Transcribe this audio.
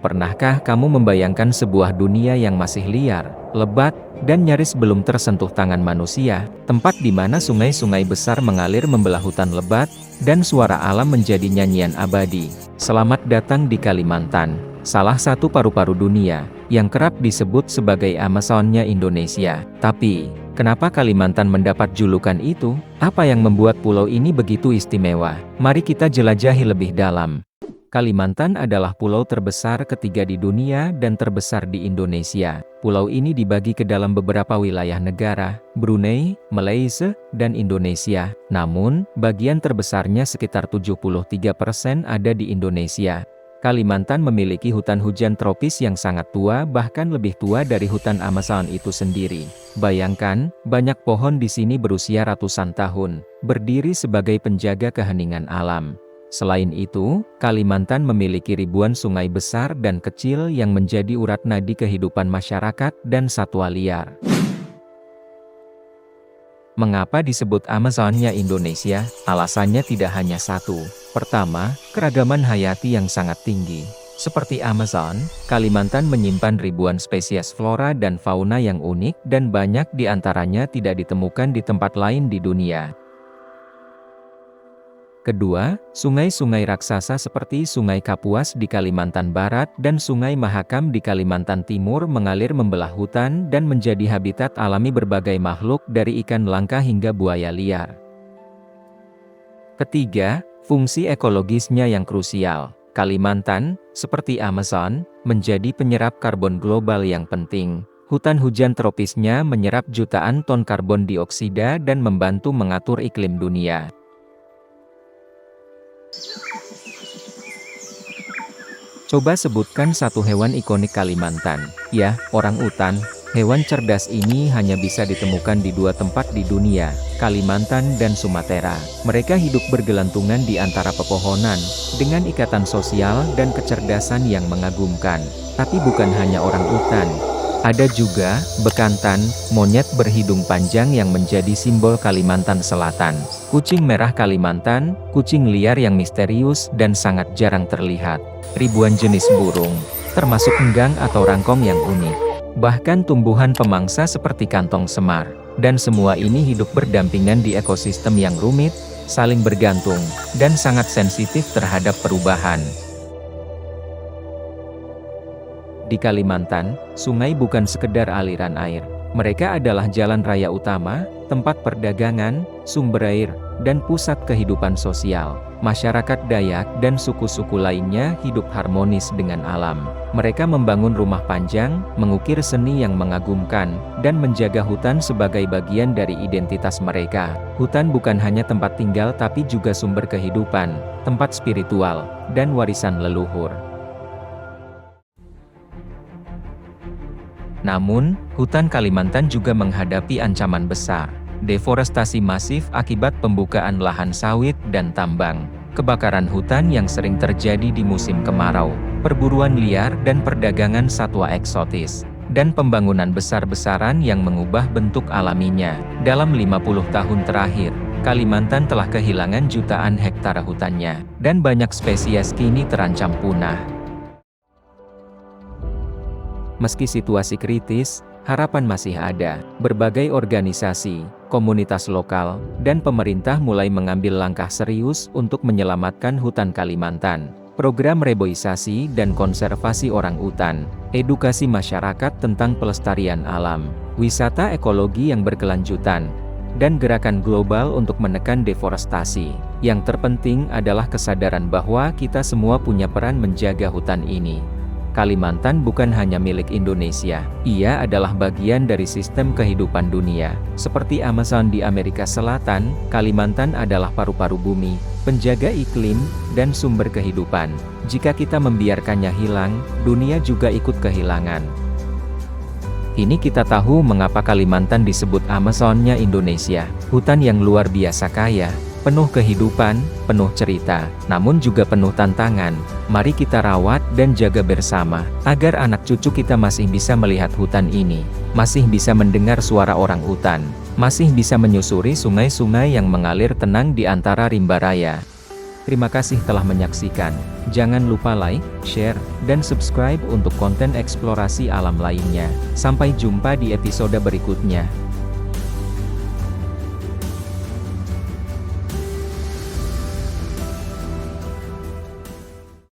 Pernahkah kamu membayangkan sebuah dunia yang masih liar, lebat, dan nyaris belum tersentuh tangan manusia, tempat di mana sungai-sungai besar mengalir membelah hutan lebat, dan suara alam menjadi nyanyian abadi? Selamat datang di Kalimantan, salah satu paru-paru dunia, yang kerap disebut sebagai Amazonnya Indonesia. Tapi, kenapa Kalimantan mendapat julukan itu? Apa yang membuat pulau ini begitu istimewa? Mari kita jelajahi lebih dalam. Kalimantan adalah pulau terbesar ketiga di dunia dan terbesar di Indonesia. Pulau ini dibagi ke dalam beberapa wilayah negara, Brunei, Malaysia, dan Indonesia. Namun, bagian terbesarnya sekitar 73% ada di Indonesia. Kalimantan memiliki hutan hujan tropis yang sangat tua, bahkan lebih tua dari hutan Amazon itu sendiri. Bayangkan, banyak pohon di sini berusia ratusan tahun, berdiri sebagai penjaga keheningan alam. Selain itu, Kalimantan memiliki ribuan sungai besar dan kecil yang menjadi urat nadi kehidupan masyarakat dan satwa liar. Mengapa disebut Amazonnya Indonesia? Alasannya tidak hanya satu. Pertama, keragaman hayati yang sangat tinggi. Seperti Amazon, Kalimantan menyimpan ribuan spesies flora dan fauna yang unik dan banyak di antaranya tidak ditemukan di tempat lain di dunia. Kedua, sungai-sungai raksasa seperti Sungai Kapuas di Kalimantan Barat dan Sungai Mahakam di Kalimantan Timur mengalir membelah hutan dan menjadi habitat alami berbagai makhluk dari ikan langka hingga buaya liar. Ketiga, fungsi ekologisnya yang krusial. Kalimantan, seperti Amazon, menjadi penyerap karbon global yang penting. Hutan hujan tropisnya menyerap jutaan ton karbon dioksida dan membantu mengatur iklim dunia. Coba sebutkan satu hewan ikonik Kalimantan. Ya, orangutan. Hewan cerdas ini hanya bisa ditemukan di dua tempat di dunia, Kalimantan dan Sumatera. Mereka hidup bergelantungan di antara pepohonan, dengan ikatan sosial dan kecerdasan yang mengagumkan. Tapi bukan hanya orangutan. Ada juga bekantan, monyet berhidung panjang yang menjadi simbol Kalimantan Selatan. Kucing merah Kalimantan, kucing liar yang misterius dan sangat jarang terlihat. Ribuan jenis burung, termasuk enggang atau rangkong yang unik. Bahkan tumbuhan pemangsa seperti kantong semar. Dan semua ini hidup berdampingan di ekosistem yang rumit, saling bergantung, dan sangat sensitif terhadap perubahan. Di Kalimantan, sungai bukan sekedar aliran air. Mereka adalah jalan raya utama, tempat perdagangan, sumber air, dan pusat kehidupan sosial. Masyarakat Dayak dan suku-suku lainnya hidup harmonis dengan alam. Mereka membangun rumah panjang, mengukir seni yang mengagumkan, dan menjaga hutan sebagai bagian dari identitas mereka. Hutan bukan hanya tempat tinggal tapi juga sumber kehidupan, tempat spiritual, dan warisan leluhur. Namun, hutan Kalimantan juga menghadapi ancaman besar. Deforestasi masif akibat pembukaan lahan sawit dan tambang, kebakaran hutan yang sering terjadi di musim kemarau, perburuan liar dan perdagangan satwa eksotis, dan pembangunan besar-besaran yang mengubah bentuk alaminya. Dalam 50 tahun terakhir, Kalimantan telah kehilangan jutaan hektar hutannya, dan banyak spesies kini terancam punah. Meski situasi kritis, harapan masih ada. Berbagai organisasi, komunitas lokal, dan pemerintah mulai mengambil langkah serius untuk menyelamatkan hutan Kalimantan. Program reboisasi dan konservasi orangutan, edukasi masyarakat tentang pelestarian alam, wisata ekologi yang berkelanjutan, dan gerakan global untuk menekan deforestasi. Yang terpenting adalah kesadaran bahwa kita semua punya peran menjaga hutan ini. Kalimantan bukan hanya milik Indonesia, ia adalah bagian dari sistem kehidupan dunia. Seperti Amazon di Amerika Selatan, Kalimantan adalah paru-paru bumi, penjaga iklim, dan sumber kehidupan. Jika kita membiarkannya hilang, dunia juga ikut kehilangan. Kini kita tahu mengapa Kalimantan disebut Amazonnya Indonesia, hutan yang luar biasa kaya, penuh kehidupan, penuh cerita, namun juga penuh tantangan. Mari kita rawat dan jaga bersama, agar anak cucu kita masih bisa melihat hutan ini, masih bisa mendengar suara orangutan, masih bisa menyusuri sungai-sungai yang mengalir tenang di antara rimba raya. Terima kasih telah menyaksikan. Jangan lupa like, share, dan subscribe untuk konten eksplorasi alam lainnya. Sampai jumpa di episode berikutnya.